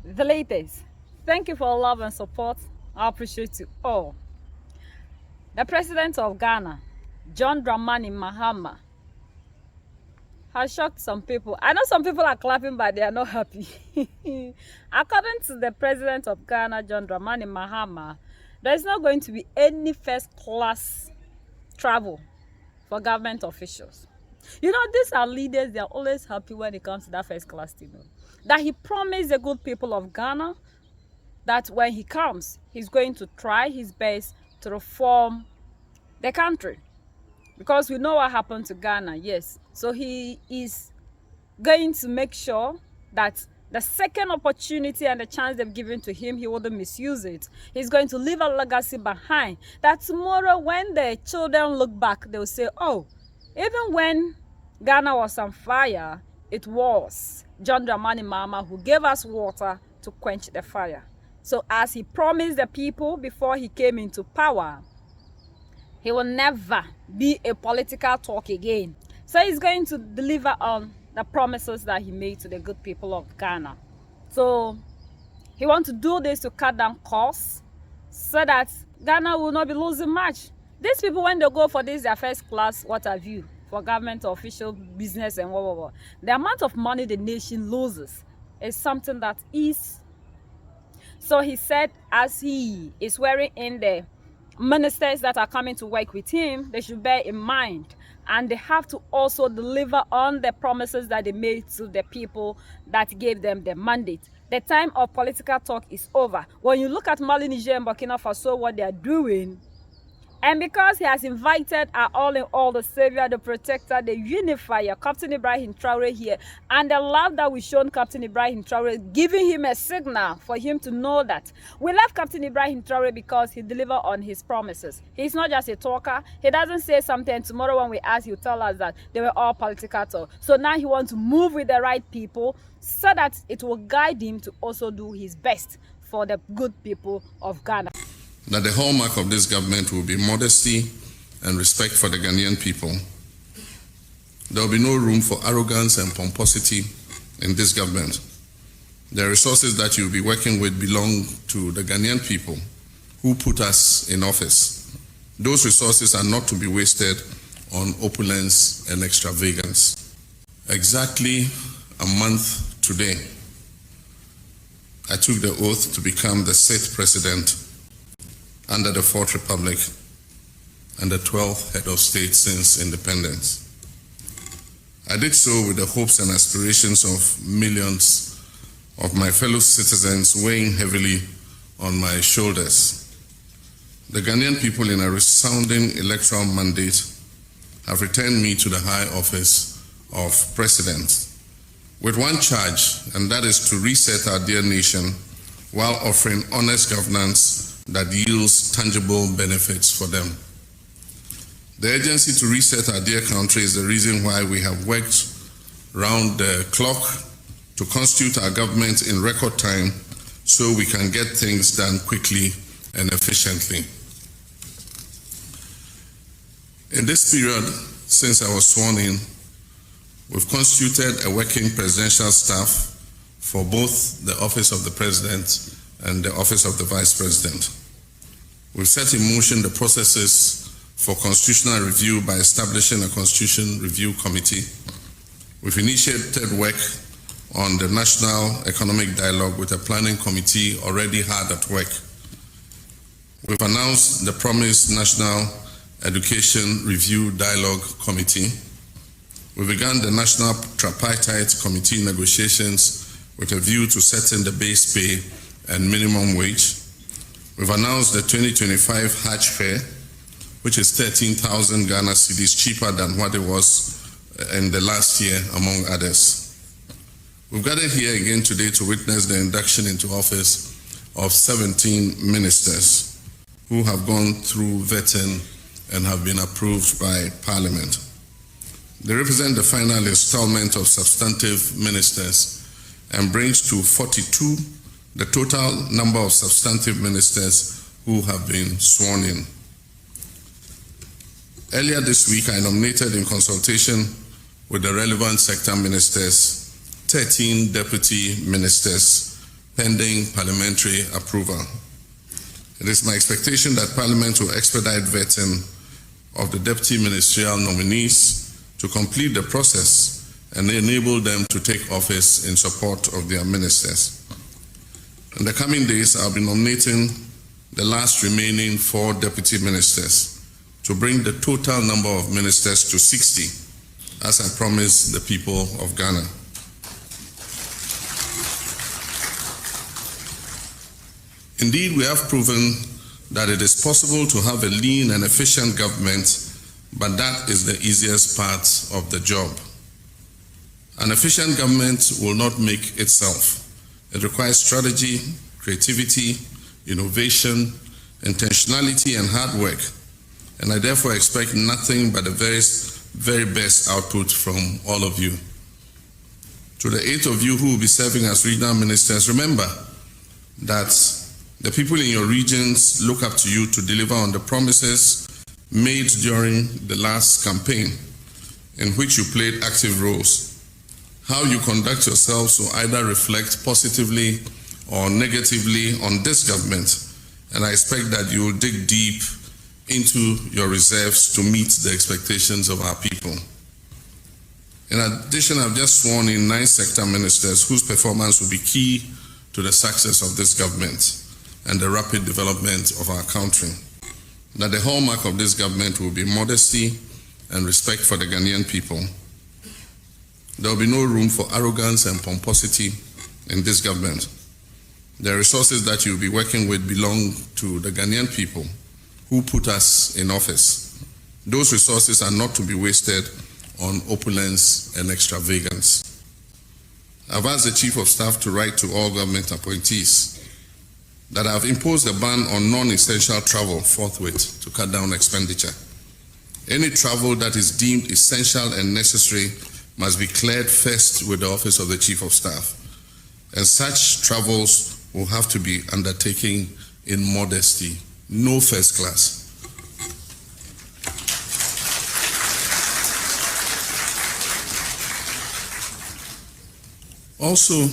the latest. Thank you for all love and support. I appreciate you all. The president of Ghana, John Dramani Mahama, has shocked some people. I know some people are clapping, but they are not happy. According to the president of Ghana, John Dramani Mahama, there is not going to be any first-class travel for government officials. You know, these are leaders, they are always happy when it comes to that first-class thing. That he promised the good people of Ghana that when he comes, he's going to try his best to reform the country. Because we know what happened to Ghana, yes. So he is going to make sure that the second opportunity and the chance they've given to him, he wouldn't misuse it. He's going to leave a legacy behind that tomorrow when the children look back, they'll say, oh, even when Ghana was on fire, it was John Dramani Mahama who gave us water to quench the fire. So as he promised the people before he came into power, he will never be a political talk again. So he's going to deliver on the promises that he made to the good people of Ghana. So he wants to do this to cut down costs so that Ghana will not be losing much. These people, when they go for this, their first class, what have you, for government, official, business, and what. The amount of money the nation loses is something that is. So he said, as he is swearing in the ministers that are coming to work with him, they should bear in mind, and they have to also deliver on the promises that they made to the people that gave them the mandate. The time of political talk is over. When you look at Mali, Niger, and Burkina Faso, what they are doing, and because he has invited our all-in-all, the savior, the protector, the unifier, Captain Ibrahim Traore here, and the love that we shown Captain Ibrahim Traore, giving him a signal for him to know that we love Captain Ibrahim Traore because he delivered on his promises. He's not just a talker. He doesn't say something tomorrow when we ask, he'll tell us that they were all political talk. So now he wants to move with the right people so that it will guide him to also do his best for the good people of Ghana. That the hallmark of this government will be modesty and respect for the Ghanaian people. There will be no room for arrogance and pomposity in this government. The resources that you'll be working with belong to the Ghanaian people who put us in office. Those resources are not to be wasted on opulence and extravagance. Exactly a month today, I took the oath to become the 6th president under the 4th Republic and the 12th head of state since independence. I did so with the hopes and aspirations of millions of my fellow citizens weighing heavily on my shoulders. The Ghanaian people, in a resounding electoral mandate, have returned me to the high office of president with one charge, and that is to reset our dear nation while offering honest governance that yields tangible benefits for them. The urgency to reset our dear country is the reason why we have worked round the clock to constitute our government in record time so we can get things done quickly and efficiently. In this period, since I was sworn in, we've constituted a working presidential staff for both the office of the president and the office of the Vice President. We've set in motion the processes for constitutional review by establishing a Constitution Review Committee. We've initiated work on the National Economic Dialogue with a planning committee already hard at work. We've announced the promised National Education Review Dialogue Committee. We began the National Tripartite Committee negotiations with a view to setting the base pay and minimum wage. We've announced the 2025 Hajj fare, which is 13,000 Ghana cedis cheaper than what it was in the last year, among others. We've gathered here again today to witness the induction into office of 17 ministers who have gone through vetting and have been approved by Parliament. They represent the final installment of substantive ministers and brings to 42 the total number of substantive ministers who have been sworn in. Earlier this week, I nominated in consultation with the relevant sector ministers 13 deputy ministers pending parliamentary approval. It is my expectation that Parliament will expedite vetting of the deputy ministerial nominees to complete the process and enable them to take office in support of their ministers. In the coming days, I'll be nominating the last remaining 4 deputy ministers to bring the total number of ministers to 60, as I promised the people of Ghana. Indeed, we have proven that it is possible to have a lean and efficient government, but that is the easiest part of the job. An efficient government will not make itself. It requires strategy, creativity, innovation, intentionality, and hard work. And I therefore expect nothing but the very best output from all of you. To the 8 of you who will be serving as regional ministers, remember that the people in your regions look up to you to deliver on the promises made during the last campaign, in which you played active roles. How you conduct yourselves will either reflect positively or negatively on this government, and I expect that you will dig deep into your reserves to meet the expectations of our people. In addition, I've just sworn in 9 sector ministers whose performance will be key to the success of this government and the rapid development of our country. That the hallmark of this government will be modesty and respect for the Ghanaian people. There will be no room for arrogance and pomposity in this government. The resources that you'll be working with belong to the Ghanaian people who put us in office. Those resources are not to be wasted on opulence and extravagance. I've asked the Chief of Staff to write to all government appointees that I've imposed a ban on non-essential travel forthwith to cut down expenditure. Any travel that is deemed essential and necessary must be cleared first with the Office of the Chief of Staff, and such travels will have to be undertaken in modesty, no first class. Also,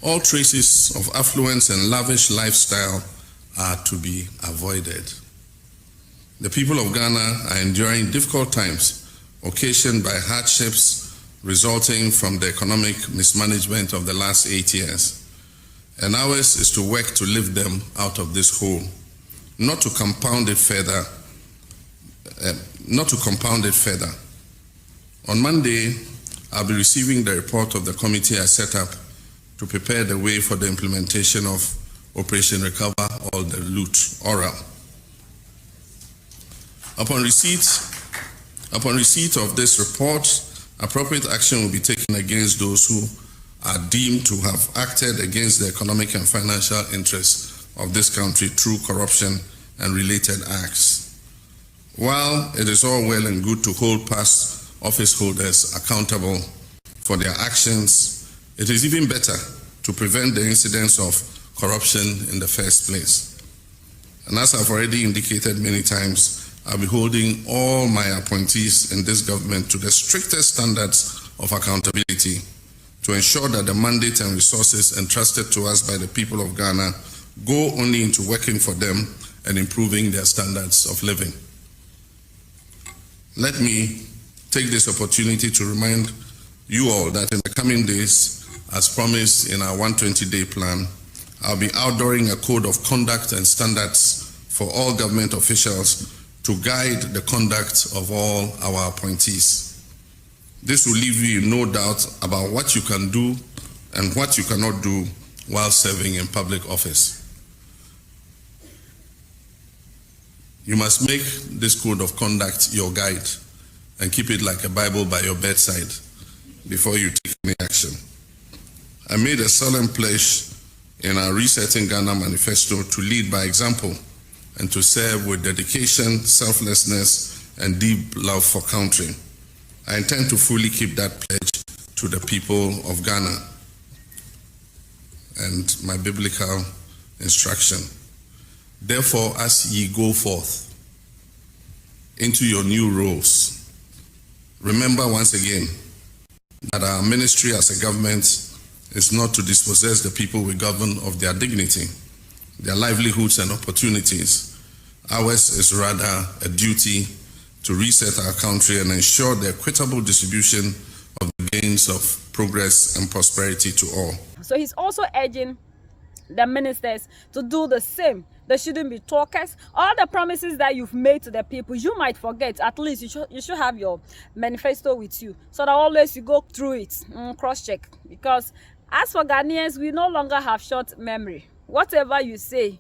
all traces of affluence and lavish lifestyle are to be avoided. The people of Ghana are enduring difficult times occasioned by hardships resulting from the economic mismanagement of the last 8 years. And ours is to work to lift them out of this hole, not to compound it further. On Monday, I'll be receiving the report of the committee I set up to prepare the way for the implementation of Operation Recover All the Loot, oral. Upon receipt of this report, appropriate action will be taken against those who are deemed to have acted against the economic and financial interests of this country through corruption and related acts. While it is all well and good to hold past office holders accountable for their actions, it is even better to prevent the incidence of corruption in the first place. And as I've already indicated many times, I'll be holding all my appointees in this government to the strictest standards of accountability to ensure that the mandate and resources entrusted to us by the people of Ghana go only into working for them and improving their standards of living. Let me take this opportunity to remind you all that in the coming days, as promised in our 120-day plan, I'll be outdooring a code of conduct and standards for all government officials to guide the conduct of all our appointees. This will leave you in no doubt about what you can do and what you cannot do while serving in public office. You must make this code of conduct your guide and keep it like a Bible by your bedside before you take any action. I made a solemn pledge in our Resetting Ghana manifesto to lead by example and to serve with dedication, selflessness, and deep love for country. I intend to fully keep that pledge to the people of Ghana. And my biblical instruction. Therefore, as ye go forth into your new roles, remember once again that our ministry as a government is not to dispossess the people we govern of their dignity, their livelihoods and opportunities. Ours is rather a duty to reset our country and ensure the equitable distribution of the gains of progress and prosperity to all. So he's also urging the ministers to do the same. They shouldn't be talkers. All the promises that you've made to the people, you might forget. At least you should have your manifesto with you, so that always you go through it, cross-check. Because as for Ghanaians, we no longer have short memory. Whatever you say,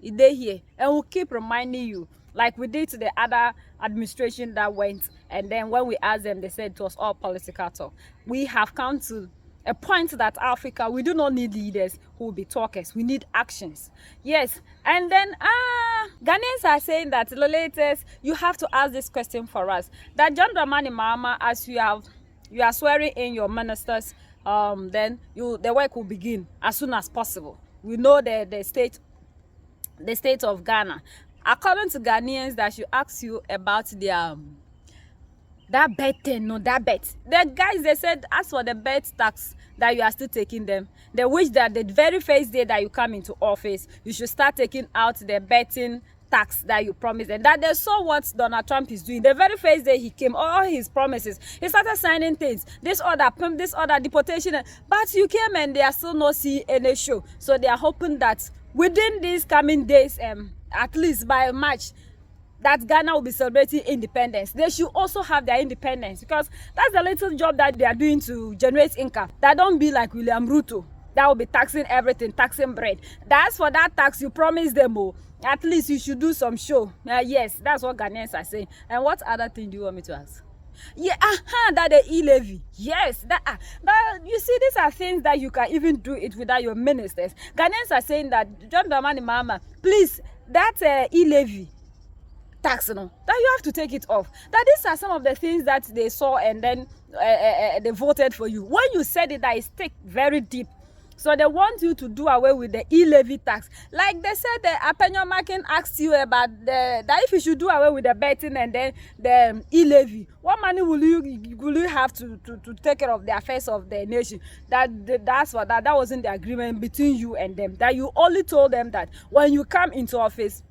they here, and we'll keep reminding you, like we did to the other administration that went, and then when we asked them, they said it was all political talk. We have come to a point that Africa, we do not need leaders who will be talkers. We need actions. Yes. And then Ghanaians are saying that the latest, you have to ask this question for us. That John Dramani Mahama, as you are swearing in your ministers, then the work will begin as soon as possible. We know the state of Ghana. According to Ghanaians, that should ask you about their that bet thing, no, that bet. The guys, they said, as for the bet tax, that you are still taking them. They wish that the very first day that you come into office, you should start taking out the betting tax that you promised. And that they saw what Donald Trump is doing. The very first day he came, all his promises, he started signing things. This order, deportation. But you came and they are still not seeing any show. So they are hoping that within these coming days, at least by March, that Ghana will be celebrating independence. They should also have their independence, because that's the little job that they are doing to generate income. That don't be like William Ruto, that will be taxing everything, taxing bread. That's for that tax you promised them. Oh, at least you should do some show. Yes, that's what Ghanaians are saying. And what other thing do you want me to ask? Yeah, that the e-levy. Yes, that you see, these are things that you can even do it without your ministers. Ghanaians are saying that John Dramani Mahama, please, that e-levy tax, that you have to take it off. That these are some of the things that they saw, and then they voted for you. When you said it, that is stick very deep. So they want you to do away with the e-levy tax. Like they said, the Apenyo Makin asked you about that if you should do away with the betting and then the e-levy, what money will you have to take care of the affairs of the nation? That's what that wasn't the agreement between you and them. That you only told them that when you come into office,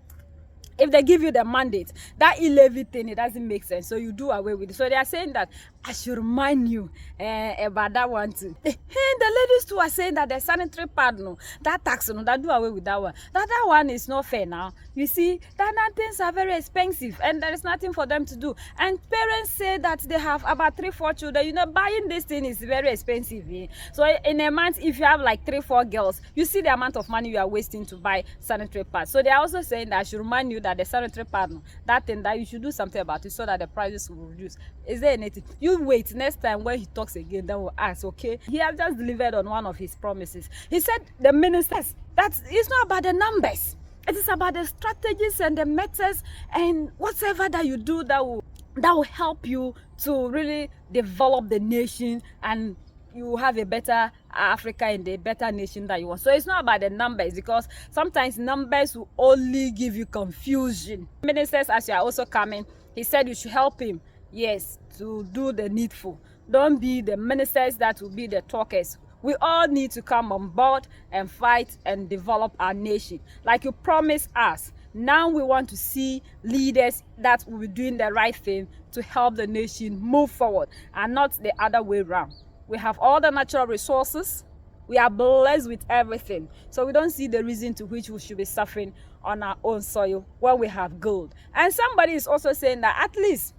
if they give you the mandate, that e-levy thing, it doesn't make sense. So you do away with it. So they are saying that I should remind you about that one too. The ladies too are saying that the sanitary pad, that tax, that do away with that one. That one is not fair now. You see, that things are very expensive and there is nothing for them to do. And parents say that they have about 3-4 children. Buying this thing is very expensive. So in a month, if you have like 3-4 girls, you see the amount of money you are wasting to buy sanitary pads. So they are also saying that I should remind you that the sanitary pad, that thing, that you should do something about it so that the prices will reduce. Is there anything? You wait, next time when he talks again, then we'll ask. Okay, he has just delivered on one of his promises. He said the ministers, that it's not about the numbers, it is about the strategies and the methods and whatever that you do that will help you to really develop the nation, and you have a better Africa and a better nation that you want. So it's not about the numbers, because sometimes numbers will only give you confusion. Ministers, as you are also coming, he said you should help him, yes, to do the needful. Don't be the ministers that will be the talkers. We all need to come on board and fight and develop our nation like you promised us. Now we want to see leaders that will be doing the right thing to help the nation move forward, and not the other way around. We have all the natural resources. We are blessed with everything. So we don't see the reason to which we should be suffering on our own soil when we have gold. And somebody is also saying that at least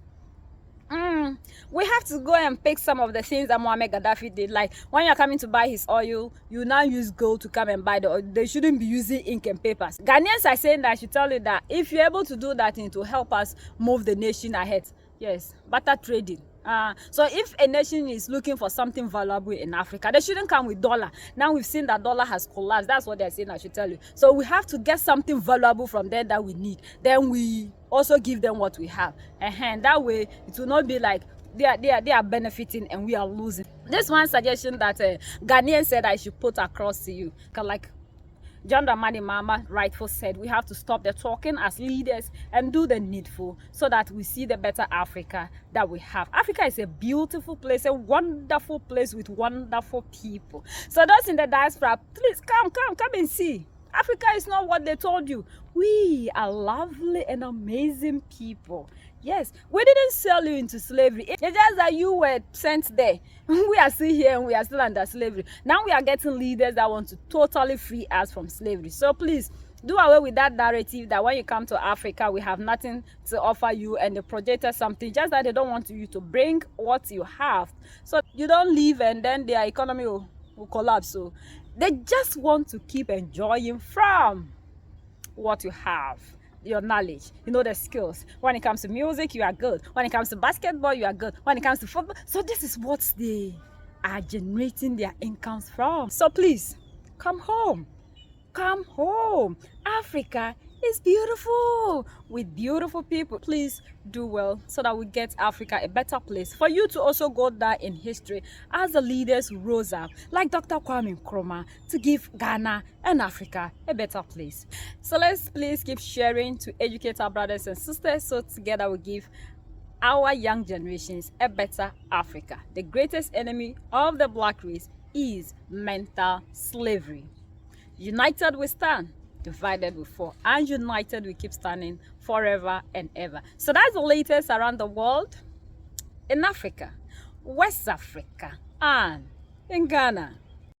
we have to go and pick some of the things that Muammar Gaddafi did. Like when you're coming to buy his oil, you now use gold to come and buy the oil. They shouldn't be using ink and papers. Ghanaians are saying that I should tell you that if you're able to do that, it will help us move the nation ahead. Yes, barter trading. So if a nation is looking for something valuable in Africa, they shouldn't come with dollar. Now we've seen that dollar has collapsed. That's what they're saying, I should tell you. So we have to get something valuable from there that we need. Then we also give them what we have. And that way, it will not be like they are benefiting and we are losing. This one suggestion that Ghanaian said I should put across to you. Like, John Dramani Mahama rightfully said we have to stop the talking as leaders and do the needful so that we see the better Africa that we have. Africa is a beautiful place, a wonderful place with wonderful people. So those in the diaspora, please come and see. Africa is not what they told you. We are lovely and amazing people. Yes, we didn't sell you into slavery. It's just that you were sent there. We are still here and we are still under slavery. Now we are getting leaders that want to totally free us from slavery. So please, do away with that narrative that when you come to Africa, we have nothing to offer you and they projected something, just that they don't want you to bring what you have. So you don't leave and then their economy will collapse. So they just want to keep enjoying from what you have, your knowledge, the skills. When it comes to music, you are good. When it comes to basketball, you are good. When it comes to football, so this is what they are generating their incomes from. So please, come home. Come home. Africa is beautiful with beautiful people. Please do well so that we get Africa a better place for you to also go down in history as the leaders who rose up, like Dr. Kwame Nkrumah, to give Ghana and Africa a better place. So let's please keep sharing to educate our brothers and sisters so together we give our young generations a better Africa. The greatest enemy of the black race is mental slavery. United we stand, divided we fall, and united we keep standing forever and ever. So that's the latest around the world, in Africa, West Africa, and in Ghana.